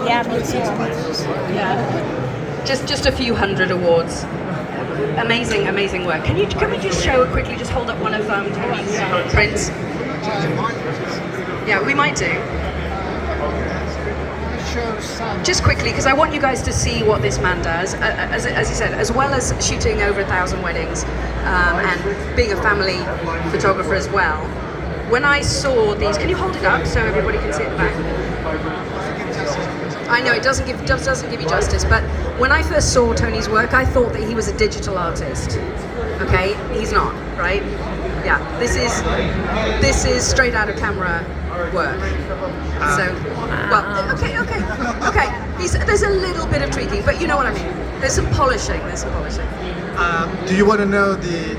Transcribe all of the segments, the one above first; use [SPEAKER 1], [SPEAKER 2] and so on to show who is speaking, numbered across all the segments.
[SPEAKER 1] Yeah, me too.
[SPEAKER 2] Yeah. Just a few hundred awards. Amazing, amazing work. Can we just show quickly? Just hold up one of Tony's prints. Yeah, we might do. Just quickly, because I want you guys to see what this man does. As he said, as well as shooting over 1,000 weddings and being a family photographer as well. When I saw these, can you hold it up so everybody can see it back? I know it doesn't give you justice, but when I first saw Tony's work, I thought that he was a digital artist. Okay, he's not, right? Yeah, this is straight out of camera work. So, well, okay. There's a little bit of tweaking, but you know what I mean. There's some polishing.
[SPEAKER 3] Do you want to know the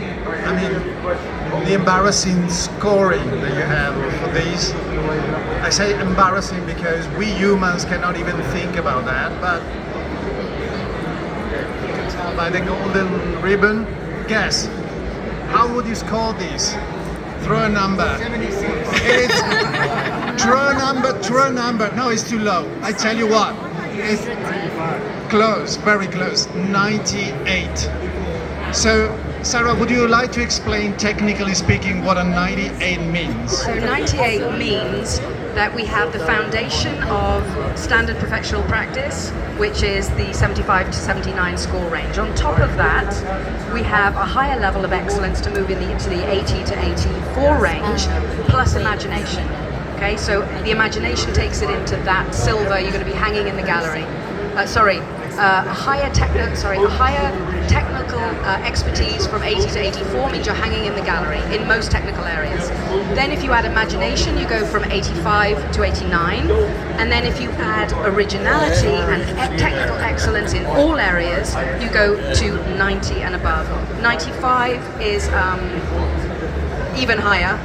[SPEAKER 3] embarrassing scoring that you have for these? I say embarrassing because we humans cannot even think about that, but you can tell by the golden ribbon. Guess, how would you score these? Throw a number. 76. Throw a number. No, it's too low. I tell you what. It's close, very close. 98. So, Sarah, would you like to explain, technically speaking, what a 98 means?
[SPEAKER 2] So 98 means that we have the foundation of standard professional practice, which is the 75 to 79 score range. On top of that, we have a higher level of excellence to move into the 80 to 84 range, plus imagination. Okay, so the imagination takes it into that silver. You're going to be hanging in the gallery. A higher technical expertise from 80 to 84 means you're hanging in the gallery in most technical areas. Then if you add imagination, you go from 85 to 89. And then if you add originality and technical excellence in all areas, you go to 90 and above. 95 is even higher.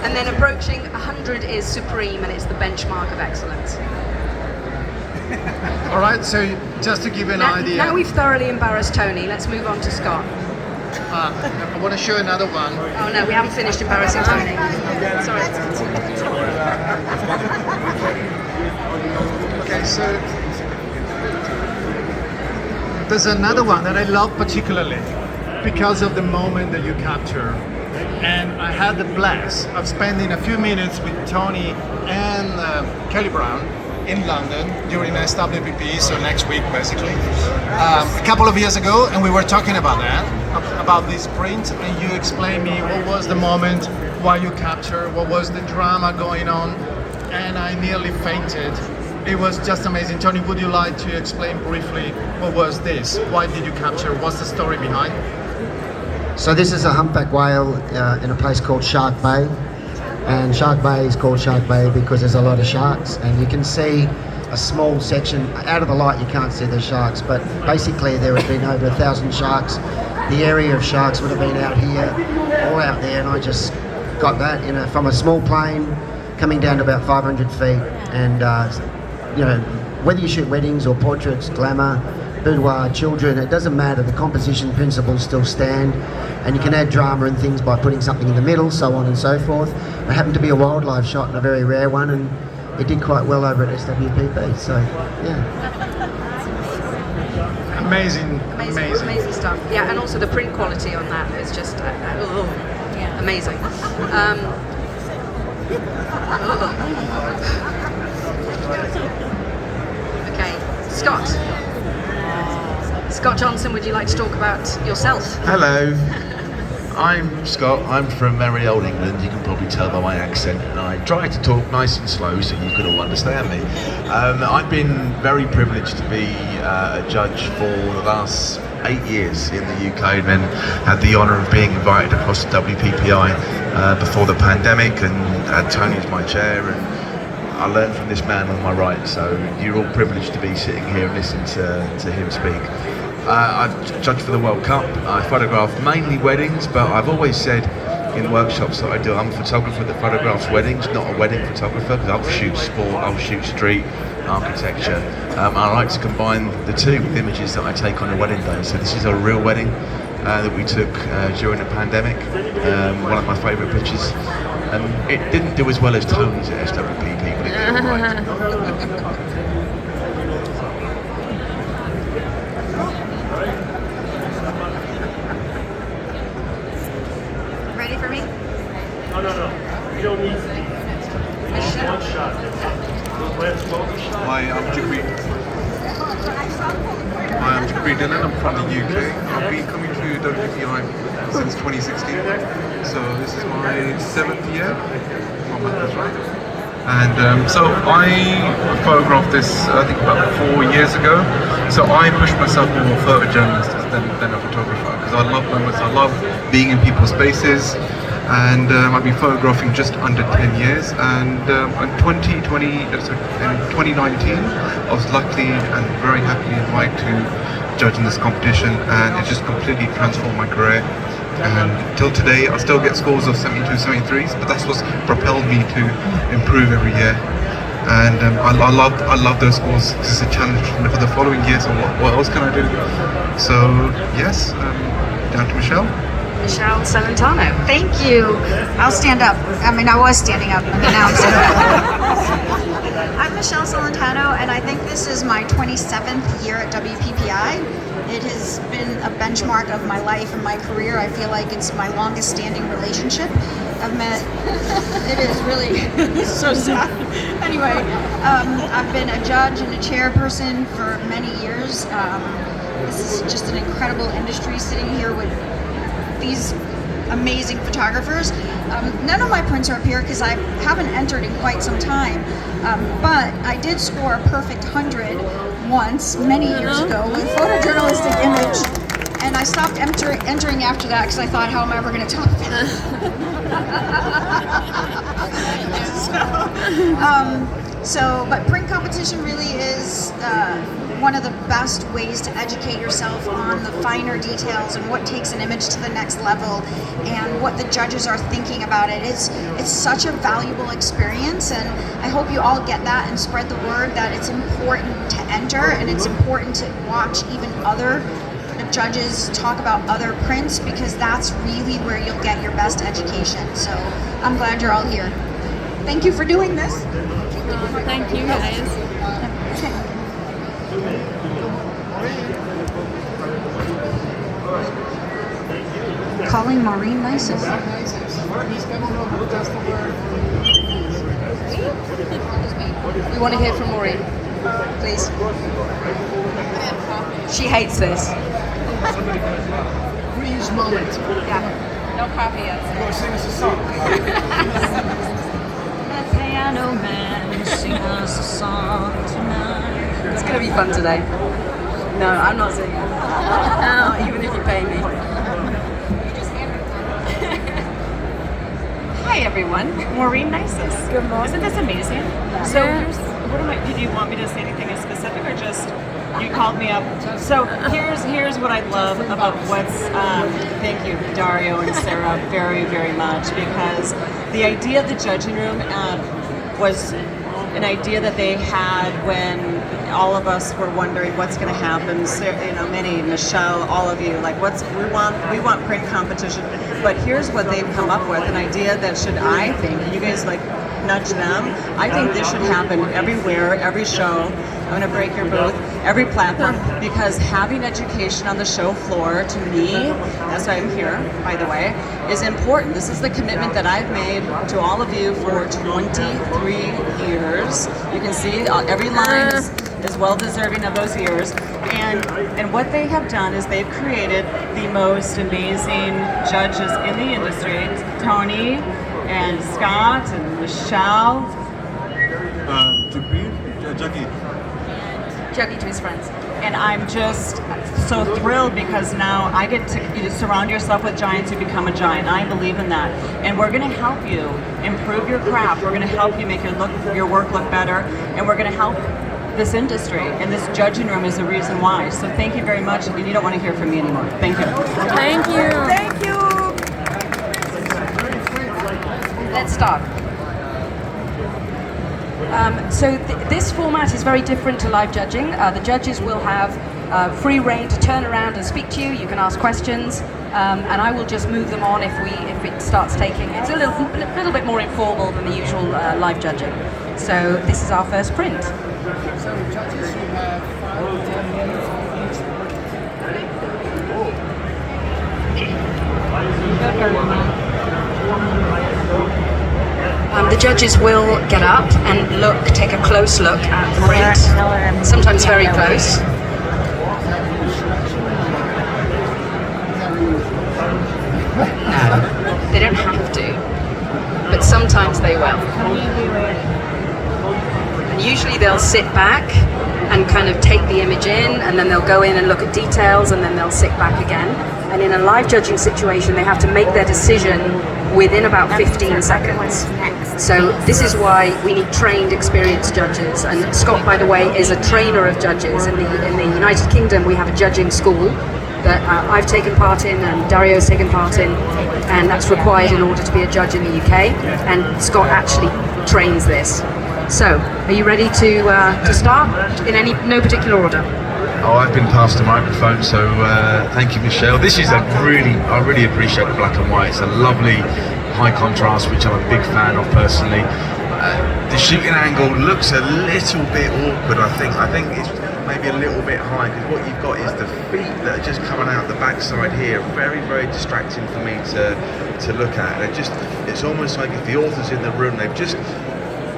[SPEAKER 2] And then approaching 100 is supreme, and it's the benchmark of excellence.
[SPEAKER 3] All right, so just to give you an idea.
[SPEAKER 2] Now we've thoroughly embarrassed Tony, let's move on to Scott.
[SPEAKER 3] I want to show another one.
[SPEAKER 2] Oh no, we haven't finished embarrassing Tony. Sorry.
[SPEAKER 3] Okay, so there's another one that I love particularly because of the moment that you capture. And I had the blast of spending a few minutes with Tony and Kelly Brown in London during SWPP, so next week basically, a couple of years ago, and we were talking about that, about this print, and you explained me what was the moment, why you captured, what was the drama going on, and I nearly fainted. It was just amazing. Tony, would you like to explain briefly what was this? Why did you capture? What's the story behind?
[SPEAKER 4] So this is a humpback whale in a place called Shark Bay. And Shark Bay is called Shark Bay because there's a lot of sharks, and you can see a small section. Out of the light you can't see the sharks, but basically there have been over 1,000 sharks. The area of sharks would have been out here, all out there, and I just got that from a small plane coming down to about 500 feet. And whether you shoot weddings or portraits, glamour, boudoir, children, it doesn't matter, the composition principles still stand, and you can add drama and things by putting something in the middle, so on and so forth. It happened to be a wildlife shot and a very rare one, and it did quite well over at SWPP, so yeah.
[SPEAKER 2] Amazing stuff. Yeah, and also the print quality on that is just amazing. Okay, Scott Johnson, would you like to talk about yourself?
[SPEAKER 5] Hello, I'm Scott. I'm from merry old England. You can probably tell by my accent, and I try to talk nice and slow so you can all understand me. I've been very privileged to be a judge for the last 8 years in the UK, and then had the honour of being invited across the WPPI before the pandemic, and had Tony as my chair, and I learned from this man on my right, so you're all privileged to be sitting here and listening to him speak. I've judged for the World Cup. I photograph mainly weddings, but I've always said in workshops that I do, I'm a photographer that photographs weddings, not a wedding photographer, because I'll shoot sport, I'll shoot street, architecture. I like to combine the two with images that I take on a wedding day. So this is a real wedding that we took during the pandemic, one of my favourite pictures. and it didn't do as well as Tony's at SWPP, but it did all right.
[SPEAKER 2] Ready for me?
[SPEAKER 6] No. You don't need
[SPEAKER 2] Michelle.
[SPEAKER 6] one shot.
[SPEAKER 7] Hi, I'm Jagmeet. Hi, I'm Jagmeet Dillon. I'm from the UK. I've been coming to WPI since 2016. So this is my 7th year. My math is right. And so I photographed this, I think, about 4 years ago. So I pushed myself more of a photojournalist than a photographer because I love moments. I love being in people's spaces. And I've been photographing just under 10 years, and in 2019 I was luckily and very happily invited to judge in this competition, and it just completely transformed my career. And till today I still get scores of 72, 73s, but that's what's propelled me to improve every year. And I love those scores. This is a challenge for the following year, so what else can I do? So yes, down to Michelle.
[SPEAKER 2] Michelle Celentano.
[SPEAKER 1] Thank you. I'll stand up. I mean, I was standing up, and now I'm standing up. I'm Michelle Celentano, and I think this is my 27th year at WPPI. It has been a benchmark of my life and my career. I feel like it's my longest standing relationship. I've met, it is really so sad. Anyway, I've been a judge and a chairperson for many years. This is just an incredible industry sitting here with these amazing photographers. None of my prints are up here because I haven't entered in quite some time, but I did score a perfect 100 once, many years ago, with photojournalistic image, and I stopped entering after that because I thought, how am I ever going to top that? But print competition really is one of the best ways to educate yourself on the finer details and what takes an image to the next level and what the judges are thinking about it. It's such a valuable experience, and I hope you all get that and spread the word that it's important to enter, and it's important to watch even other judges talk about other prints, because that's really where you'll get your best education. So I'm glad you're all here. Thank you for doing this.
[SPEAKER 8] Thank you guys.
[SPEAKER 1] Calling Maureen Nisus.
[SPEAKER 2] We want to hear from Maureen, please. She hates this.
[SPEAKER 3] Please, moment.
[SPEAKER 2] Yeah. No coffee yet.
[SPEAKER 3] You want to sing us a song?
[SPEAKER 8] The piano man sing us a song tonight.
[SPEAKER 2] It's going to be fun today. No, I'm not singing. No, even if you pay me.
[SPEAKER 9] Hi everyone, Maureen Nisus.
[SPEAKER 8] Good morning.
[SPEAKER 9] Isn't this amazing? So did you want me to say anything specific, or just you called me up? So here's what I love about thank you Dario and Sarah very, very much, because the idea of the judging room was an idea that they had when all of us were wondering what's going to happen. Minnie, Michelle, all of you, like we want print competition, but here's what they've come up with, an idea that should, I think, you guys like nudge them. I think this should happen everywhere, every show. I'm going to break your booth, every platform, because having education on the show floor, to me, that's why I'm here, by the way, is important. This is the commitment that I've made to all of you for 23 years. You can see every line is well deserving of those years. And what they have done is they've created the most amazing judges in the industry. Tony and Scott and Michelle.
[SPEAKER 2] Juggy to his friends.
[SPEAKER 9] And I'm just so thrilled because now I get to surround yourself with giants who become a giant. I believe in that. And we're going to help you improve your craft. We're going to help you make your work look better. And we're going to help this industry. And this judging room is the reason why. So thank you very much. And you don't want to hear from me anymore. Thank you.
[SPEAKER 8] Thank you.
[SPEAKER 2] Thank you. Let's start. This format is very different to live judging. The judges will have free reign to turn around and speak to you. You can ask questions. and I will just move them on if it starts taking. It's a little bit more informal than the usual live judging. So this is our first print.
[SPEAKER 3] So judges, you have 5 to 10 minutes each.
[SPEAKER 2] The judges will get up and take a close look at the print, sometimes very close. No, they don't have to, but sometimes they will. And usually they'll sit back and kind of take the image in, and then they'll go in and look at details, and then they'll sit back again. And in a live judging situation, they have to make their decision within about 15 seconds. So this is why we need trained, experienced judges. And Scott, by the way, is a trainer of judges. In the United Kingdom, we have a judging school that I've taken part in and Dario's taken part in, and that's required in order to be a judge in the UK. And Scott actually trains this. So, are you ready to start in no particular order?
[SPEAKER 5] Oh, I've been passed the microphone, so thank you, Michelle. This is I really appreciate the black and white. It's a lovely high contrast, which I'm a big fan of personally. The shooting angle looks a little bit awkward, I think. I think it's maybe a little bit high, because what you've got is the feet that are just coming out the backside here. Very, very distracting for me to look at. It's almost like if the author's in the room, they've just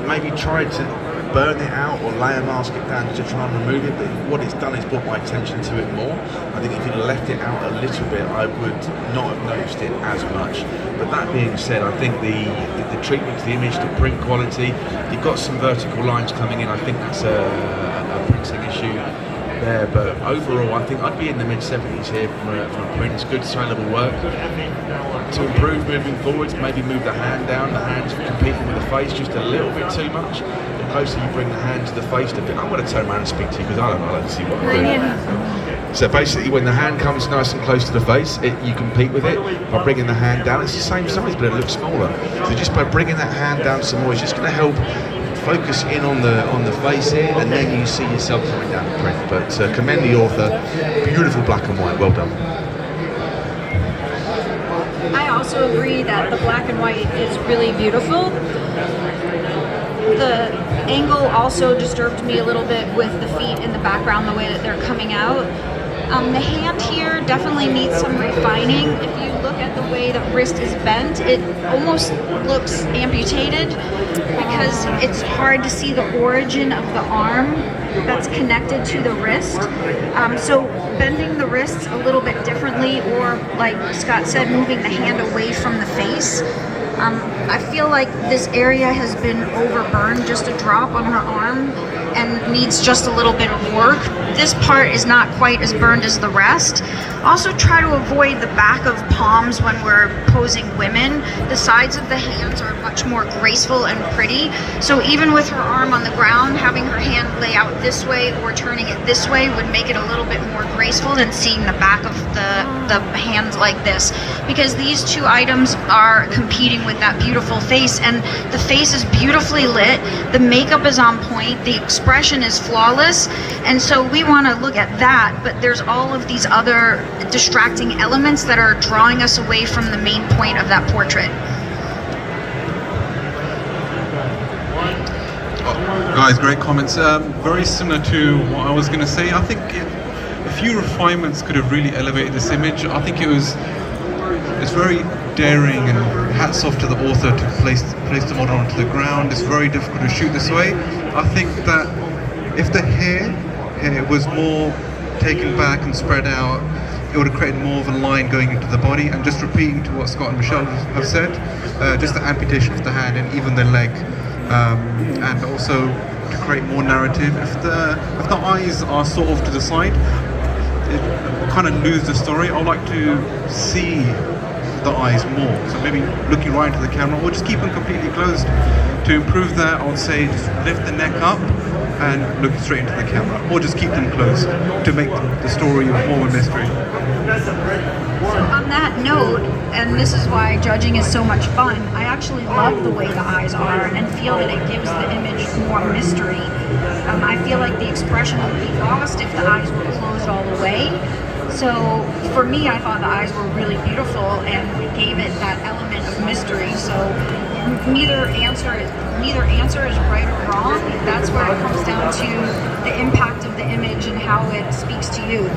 [SPEAKER 5] maybe tried to burn it out or layer mask it down to try and remove it, but what it's done is brought my attention to it more. I think if you'd left it out a little bit, I would not have noticed it as much. But that being said, I think the treatment to the image, the print quality, you've got some vertical lines coming in. I think that's a printing issue there, but overall I think I'd be in the mid-70s here from a print. It's good saleable work. To improve moving forwards, maybe move the hand down. The hand's competing with the face just a little bit too much. The closer you bring the hand to the face, I'm going to turn around and speak to you, because I don't see what I'm doing. So basically, when the hand comes nice and close to the face, you compete with it. By bringing the hand down, it's the same size, but it looks smaller. So just by bringing that hand down some more, it's just going to help focus in on the face here, and then you see yourself coming down the print. But commend the author. Beautiful black and white. Well done.
[SPEAKER 1] I also agree that the black and white is really beautiful. The angle also disturbed me a little bit with the feet in the background, the way that they're coming out. The hand here definitely needs some refining. If you look at the way the wrist is bent, it almost looks amputated, because it's hard to see the origin of the arm that's connected to the wrist. So bending the wrists a little bit differently, or like Scott said, moving the hand away from the face. I feel like this area has been overburned just a drop on her arm and needs just a little bit of work. This part is not quite as burned as the rest. Also try to avoid the back of palms when we're posing women. The sides of the hands are much more graceful and pretty. So even with her arm on the ground, having her hand lay out this way or turning it this way would make it a little bit more graceful than seeing the back of the hand like this. Because these two items are competing with that beautiful face, and the face is beautifully lit, the makeup is on point, the expression is flawless, and so we want to look at that, but there's all of these other distracting elements that are drawing us away from the main point of that portrait.
[SPEAKER 7] Guys, great comments. Very similar to what I was going to say. I think a few refinements could have really elevated this image. I think it's very daring, and hats off to the author to place the model onto the ground. It's very difficult to shoot this way. I think that if the hair was more taken back and spread out, it would have created more of a line going into the body. And just repeating to what Scott and Michelle have said, just the amputation of the hand and even the leg, and also to create more narrative. If the eyes are sort of to the side, it kind of lose the story. I'd like to see the eyes more, so maybe looking right into the camera, or just keep them completely closed. To improve that, I would say just lift the neck up and look straight into the camera, or just keep them closed to make the story more of a mystery.
[SPEAKER 1] On that note, and this is why judging is so much fun, I actually love the way the eyes are and feel that it gives the image more mystery. I feel like the expression would be lost if the eyes were closed all the way. So for me, I thought the eyes were really beautiful and gave it that element of mystery. So neither answer is right or wrong. That's where it comes down to the impact of the image and how it speaks to you.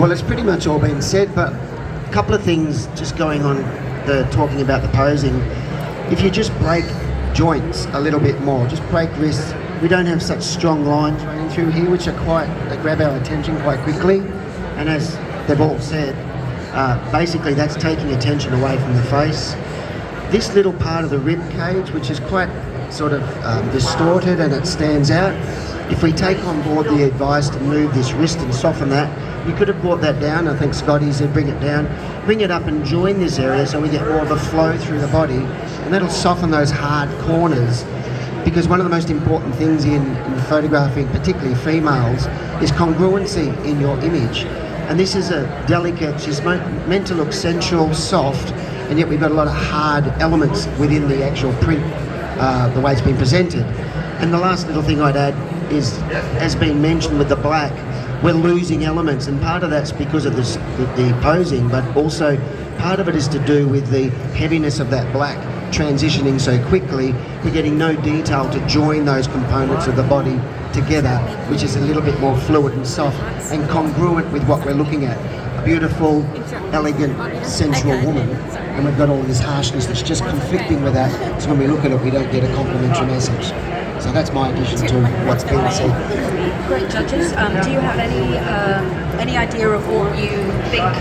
[SPEAKER 4] Well, it's pretty much all been said, but a couple of things just going on, talking about the posing. If you just break joints a little bit more, just break wrists. We don't have such strong lines running through here, which are they grab our attention quite quickly. And as they've all said, basically that's taking attention away from the face. This little part of the rib cage, which is quite sort of distorted and it stands out, if we take on board the advice to move this wrist and soften that, you could have brought that down. I think Scotty said bring it down, bring it up and join this area so we get more of a flow through the body, and that'll soften those hard corners. Because one of the most important things in photographing, particularly females, is congruency in your image. And this is a delicate, she's meant to look sensual, soft, and yet we've got a lot of hard elements within the actual print, the way it's been presented. And the last little thing I'd add is, as been mentioned with the black, we're losing elements, and part of that's because of the posing, but also part of it is to do with the heaviness of that black transitioning so quickly. We're getting no detail to join those components of the body together, which is a little bit more fluid and soft and congruent with what we're looking at. A beautiful, elegant, sensual woman, and we've got all this harshness that's just conflicting with that, so when we look at it we don't get a complimentary message. So that's my addition to what's been said.
[SPEAKER 2] Great judges. Do you have any idea of what you think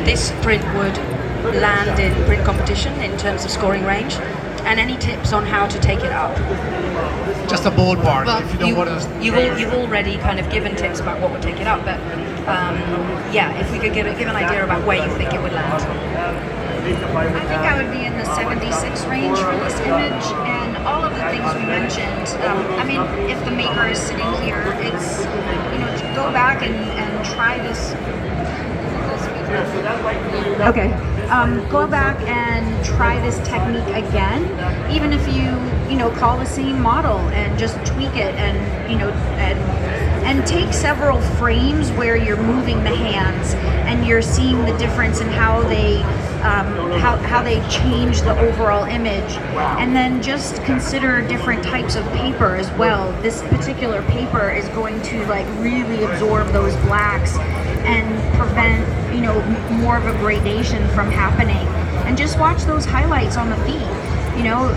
[SPEAKER 2] this print would land in print competition in terms of scoring range, and any tips on how to take it up?
[SPEAKER 3] Just a ballpark.
[SPEAKER 2] Well,
[SPEAKER 3] if you don't want to.
[SPEAKER 2] you've already kind of given tips about what would take it up, but yeah, if we could give an idea about where you think it would land.
[SPEAKER 1] I think I would be in the 76 range for this image, and all of the things we mentioned. I mean, if the maker is sitting here, it's, go back and try this. Okay. Go back and try this technique again, even if you call the same model and just tweak it and take several frames where you're moving the hands and you're seeing the difference in how they change the overall image, and then just consider different types of paper as well. This particular paper is going to really absorb those blacks and prevent more of a gradation from happening. And just watch those highlights on the feet.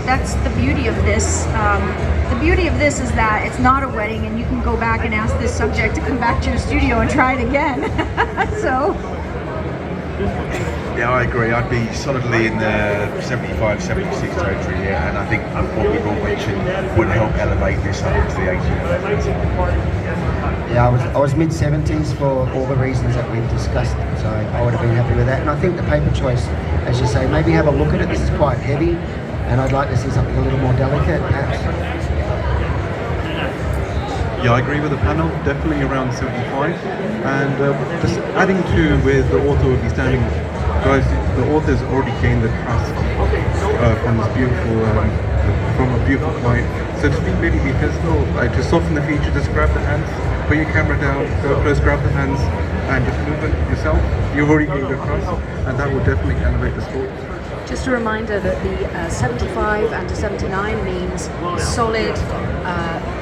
[SPEAKER 1] That's the beauty of this. The beauty of this is that it's not a wedding, and you can go back and ask this subject to come back to your studio and try it again. So.
[SPEAKER 5] Yeah, I agree. I'd be solidly in the 75, 76 territory here, and I think what we've all mentioned would help elevate this up into the 80.
[SPEAKER 4] Yeah, I was mid-70s for all the reasons that we've discussed, so I would have been happy with that. And I think the paper choice, as you say, maybe have a look at it. This is quite heavy, and I'd like to see something a little more delicate, perhaps.
[SPEAKER 7] Yeah, I agree with the panel, definitely around 75. And just adding to where the author will be standing, guys, the author's already gained the trust from this beautiful, from a beautiful client. So just be physical, to soften the feature, just grab the hands, put your camera down, go close, grab the hands, and just move it yourself. You've already gained the trust, and that will definitely elevate the score.
[SPEAKER 2] Just a reminder that the 75 and to 79 means solid,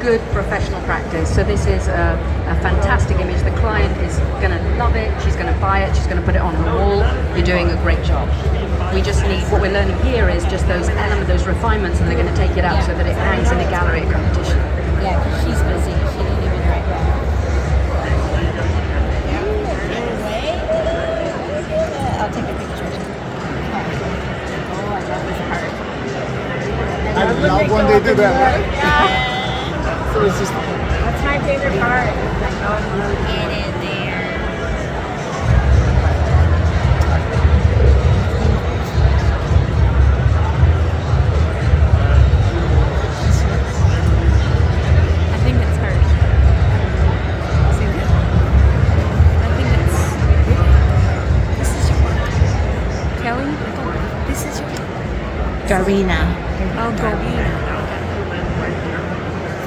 [SPEAKER 2] good professional practice. So this is a fantastic image. The client is going to love it. She's going to buy it. She's going to put it on her wall. You're doing a great job. We just need, what we're learning here is just those elements, those refinements, and they're going to take it out so that it hangs in a gallery at competition.
[SPEAKER 8] Yeah, she's busy. She didn't even write back. I'll take a picture. Oh, I love this part.
[SPEAKER 3] I love when they do that.
[SPEAKER 8] Yeah.
[SPEAKER 3] So it's just.
[SPEAKER 8] That's my favorite part. Get in there. I think it's her. See that? I think it's. This is your one. Kelly? This is your. Garina. Oh, Garina.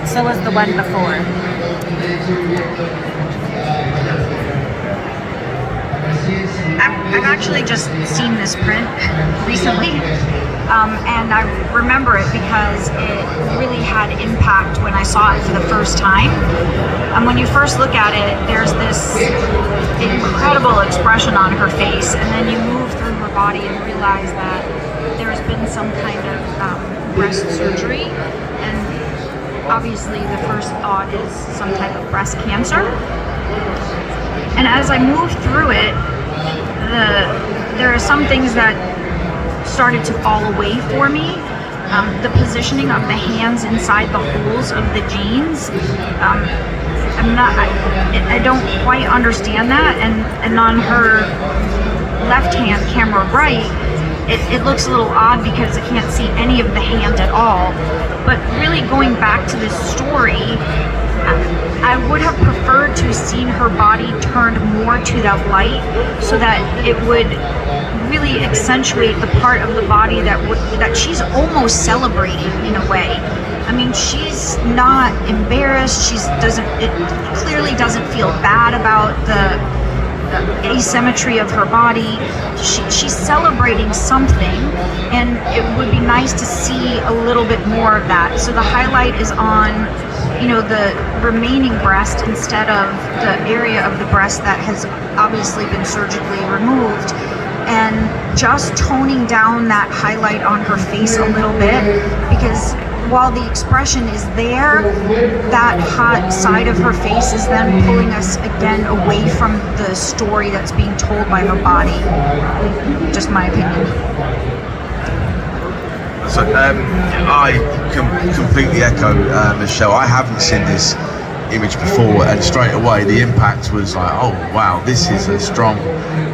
[SPEAKER 8] So was the one before.
[SPEAKER 1] I've actually just seen this print recently, and I remember it because it really had impact when I saw it for the first time. And when you first look at it, there's this incredible expression on her face, and then you move through her body and realize that there's been some kind of breast surgery, and obviously the first thought is some type of breast cancer. And as I moved through it, there are some things that started to fall away for me. The positioning of the hands inside the holes of the jeans. I don't quite understand that. And on her left hand, camera right, it looks a little odd because I can't see any of the hand at all. But really going back to this story, I would have preferred to have seen her body turned more to that light so that it would really accentuate the part of the body that she's almost celebrating in a way. I mean, she's not embarrassed. It clearly doesn't feel bad about the asymmetry of her body. She's celebrating something, and it would be nice to see a little bit more of that. So the highlight is on, the remaining breast instead of the area of the breast that has obviously been surgically removed, and just toning down that highlight on her face a little bit, because while the expression is there, that hot side of her face is then pulling us again away from the story that's being told by her body. Just my opinion.
[SPEAKER 5] So I completely echo Michelle. I haven't seen this image before, and straight away the impact was like, oh wow, this is a strong,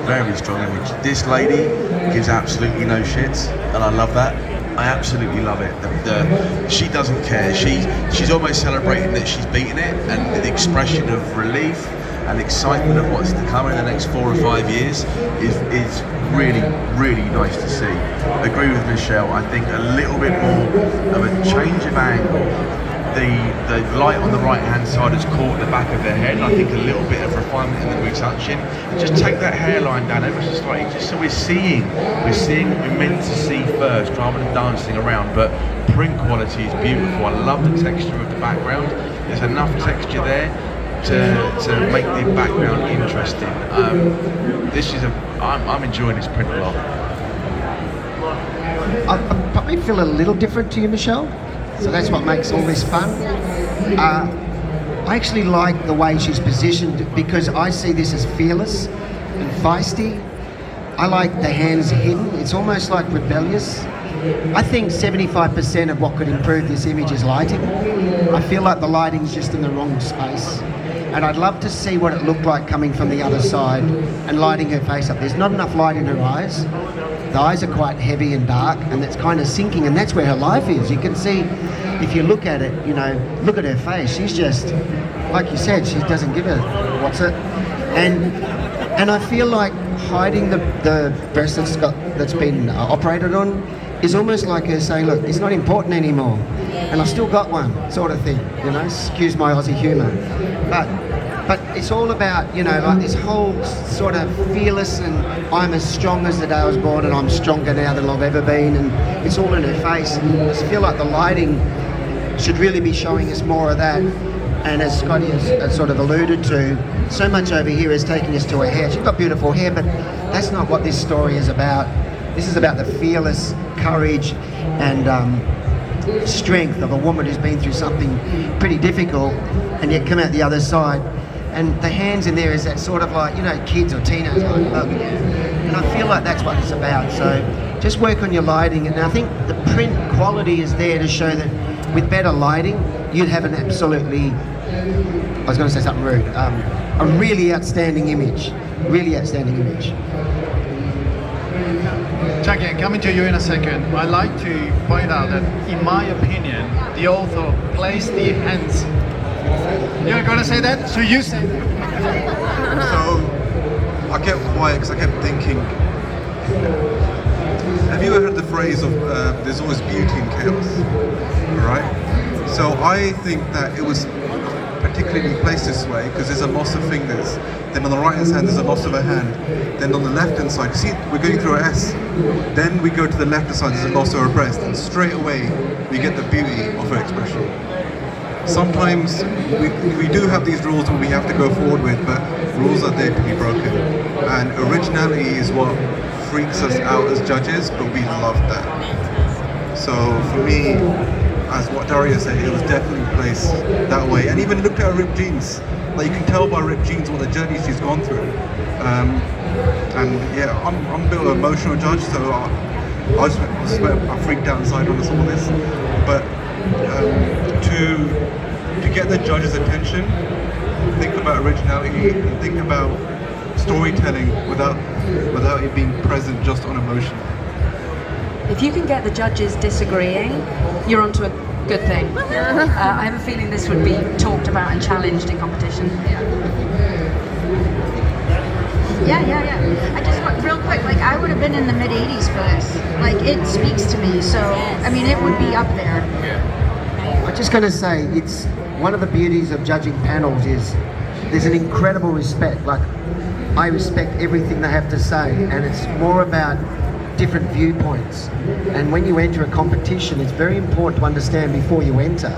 [SPEAKER 5] very strong image. This lady gives absolutely no shits, and I love that. I absolutely love it. She doesn't care. She's almost celebrating that she's beaten it, and the expression of relief and excitement of what's to come in the next 4 or 5 years is really, really nice to see. I agree with Michelle. I think a little bit more of a change of angle. The light on the right hand side has caught the back of her head, and I think a little bit of refinement in the retouching. Just take that hairline down ever so slightly, just so we're seeing what we're meant to see first, rather than dancing around. But print quality is beautiful. I love the texture of the background. There's enough texture there to make the background interesting. I'm enjoying this print a lot.
[SPEAKER 4] I probably feel a little different to you, Michelle. So that's what makes all this fun. I actually like the way she's positioned because I see this as fearless and feisty. I like the hands hidden. It's almost like rebellious. I think 75% of what could improve this image is lighting. I feel like the lighting's just in the wrong space. And I'd love to see what it looked like coming from the other side and lighting her face up. There's not enough light in her eyes. The eyes are quite heavy and dark, and that's kind of sinking, and that's where her life is. You can see, if you look at it, look at her face. She's just, like you said, she doesn't give a what's it. And I feel like hiding the breast that's been operated on is almost like her saying, look, it's not important anymore, and I've still got one, sort of thing, excuse my Aussie humour. But it's all about, like this whole sort of fearless, and I'm as strong as the day I was born, and I'm stronger now than I've ever been, and it's all in her face. And I just feel like the lighting should really be showing us more of that. And as Scotty has sort of alluded to, so much over here is taking us to her hair. She's got beautiful hair, but that's not what this story is about. This is about the fearless courage and strength of a woman who's been through something pretty difficult and yet come out the other side. And the hands in there is that sort of like, kids or teenagers like, look. And I feel like that's what it's about. So just work on your lighting. And I think the print quality is there to show that with better lighting, you'd have an absolutely, I was going to say something rude, a really outstanding image. Really outstanding image.
[SPEAKER 3] Jackie, I'm coming to you in a second. I'd like to point out that, in my opinion, the author placed the hands. You're going to say that? So you say that.
[SPEAKER 7] So I kept quiet because I kept thinking, have you ever heard the phrase of there's always beauty in chaos? Alright? So I think that it was particularly placed this way because there's a loss of fingers. Then on the right hand side there's a loss of a hand. Then on the left hand side, see we're going through an S. Then we go to the left hand side, there's a loss of a breast, and straight away we get the beauty of her expression. Sometimes we do have these rules that we have to go forward with, but rules are there to be broken. And originality is what freaks us out as judges, but we love that. So for me, as what Daria said, it was definitely placed that way. And even looked at her ripped jeans. Like you can tell by ripped jeans what the journey she's gone through. And yeah, I'm a bit of an emotional judge, so I freaked out inside when I saw this. But to get the judge's attention, think about originality, and think about storytelling without it being present just on emotion.
[SPEAKER 2] If you can get the judges disagreeing, you're onto a good thing. I have a feeling this would be talked about and challenged in competition.
[SPEAKER 1] Yeah. I just want, real quick, like I would have been in the mid 80s for this. Like it speaks to me, so I mean it would be up there.
[SPEAKER 4] I'm just going to say, it's one of the beauties of judging panels is there's an incredible respect. Like I respect everything they have to say, and it's more about different viewpoints. And when you enter a competition, it's very important to understand before you enter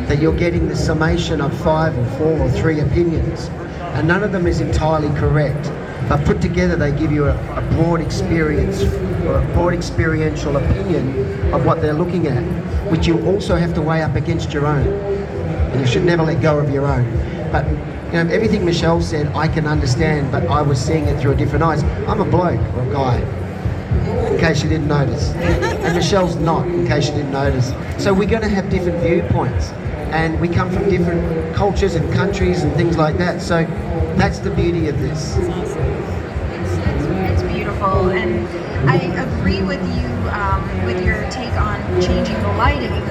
[SPEAKER 4] that you're getting the summation of 5 or 4 or 3 opinions, and none of them is entirely correct, but put together they give you a broad experience or a broad experiential opinion of what they're looking at, which you also have to weigh up against your own, and you should never let go of your own. But you know, everything Michelle said I can understand, but I was seeing it through a different eyes. I'm a bloke or a guy, in case you didn't notice, and Michelle's not, in case you didn't notice. So we're going to have different viewpoints, and we come from different cultures and countries and things like that. So that's the beauty of this.
[SPEAKER 1] It's beautiful, and I agree with you with your take on changing the lighting.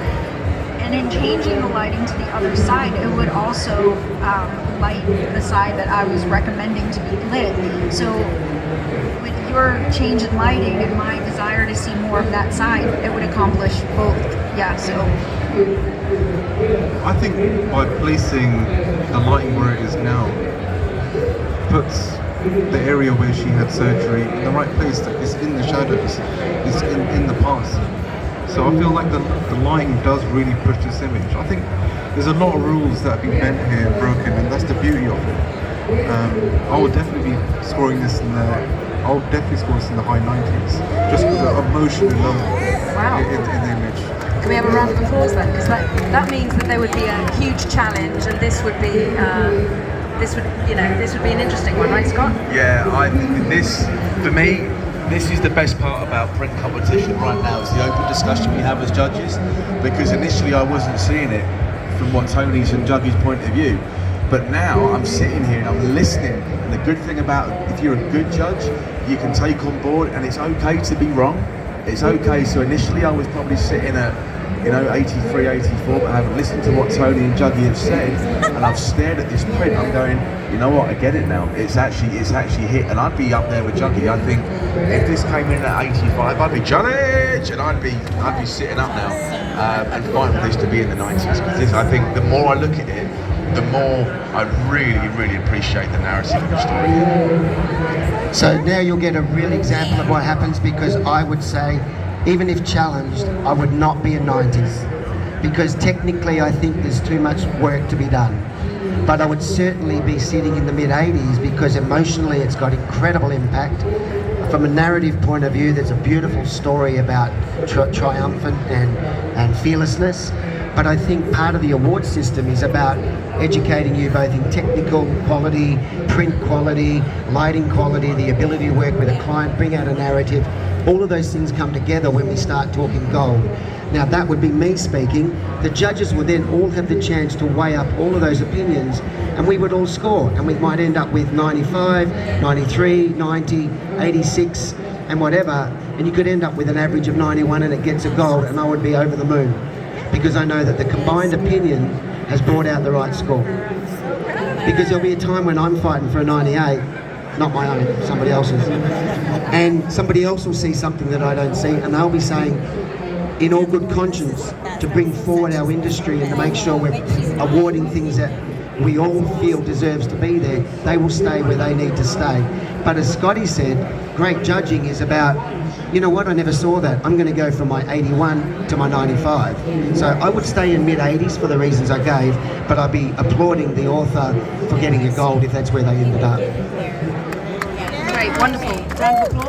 [SPEAKER 1] And in changing the lighting to the other side, it would also light the side that I was recommending to be lit. So with your change in lighting and my desire to see more of that side, it would accomplish both. Yeah, so.
[SPEAKER 7] I think by placing the lighting where it is now, puts the area where she had surgery in the right place, that is in the shadows, is in the past. So I feel like the lighting does really push this image. I think there's a lot of rules that have been bent here and broken, and that's the beauty of it. I would definitely be scoring this in the high 90s, just with the emotion and love in the image.
[SPEAKER 2] Can we have a round of applause then? Because that means that there would be a huge challenge, and this would be this would be an interesting one, right, Scott?
[SPEAKER 5] Yeah, I think this, for me, this is the best part about print competition right now. It's the open discussion we have as judges, because initially I wasn't seeing it from what Tony's and Juggy's point of view, but now I'm sitting here and I'm listening. And the good thing about, if you're a good judge, you can take on board, and it's okay to be wrong. It's okay. So initially I was probably sitting at 83, 84, but having listened to what Tony and Juggy have said, and I've stared at this print, I'm going, you know what, I get it now. It's actually hit, and I'd be up there with Juggy. I think if this came in at 85, I'd be challenged, and I'd be sitting up now and fighting for this to be in the 90s. Because I think the more I look at it, the more I really, really appreciate the narrative of the story.
[SPEAKER 4] So now you'll get a real example of what happens, because I would say, even if challenged, I would not be a 90s, because technically I think there's too much work to be done. But I would certainly be sitting in the mid 80s, because emotionally it's got incredible impact. From a narrative point of view, there's a beautiful story about triumphant and fearlessness. But I think part of the award system is about educating you both in technical quality, print quality, lighting quality, the ability to work with a client, bring out a narrative. All of those things come together when we start talking gold. Now that would be me speaking. The judges would then all have the chance to weigh up all of those opinions, and we would all score, and we might end up with 95, 93, 90, 86 and whatever, and you could end up with an average of 91 and it gets a gold, and I would be over the moon, because I know that the combined opinion has brought out the right score. Because there'll be a time when I'm fighting for a 98, not my own, somebody else's, and somebody else will see something that I don't see, and they'll be saying, in all good conscience, to bring forward our industry and to make sure we're awarding things that we all feel deserves to be there, they will stay where they need to stay. But as Scotty said, great judging is about, you know what, I never saw that. I'm going to go from my 81 to my 95. So I would stay in mid-80s for the reasons I gave, but I'd be applauding the author for getting a gold if that's where they ended up.
[SPEAKER 2] Great, wonderful.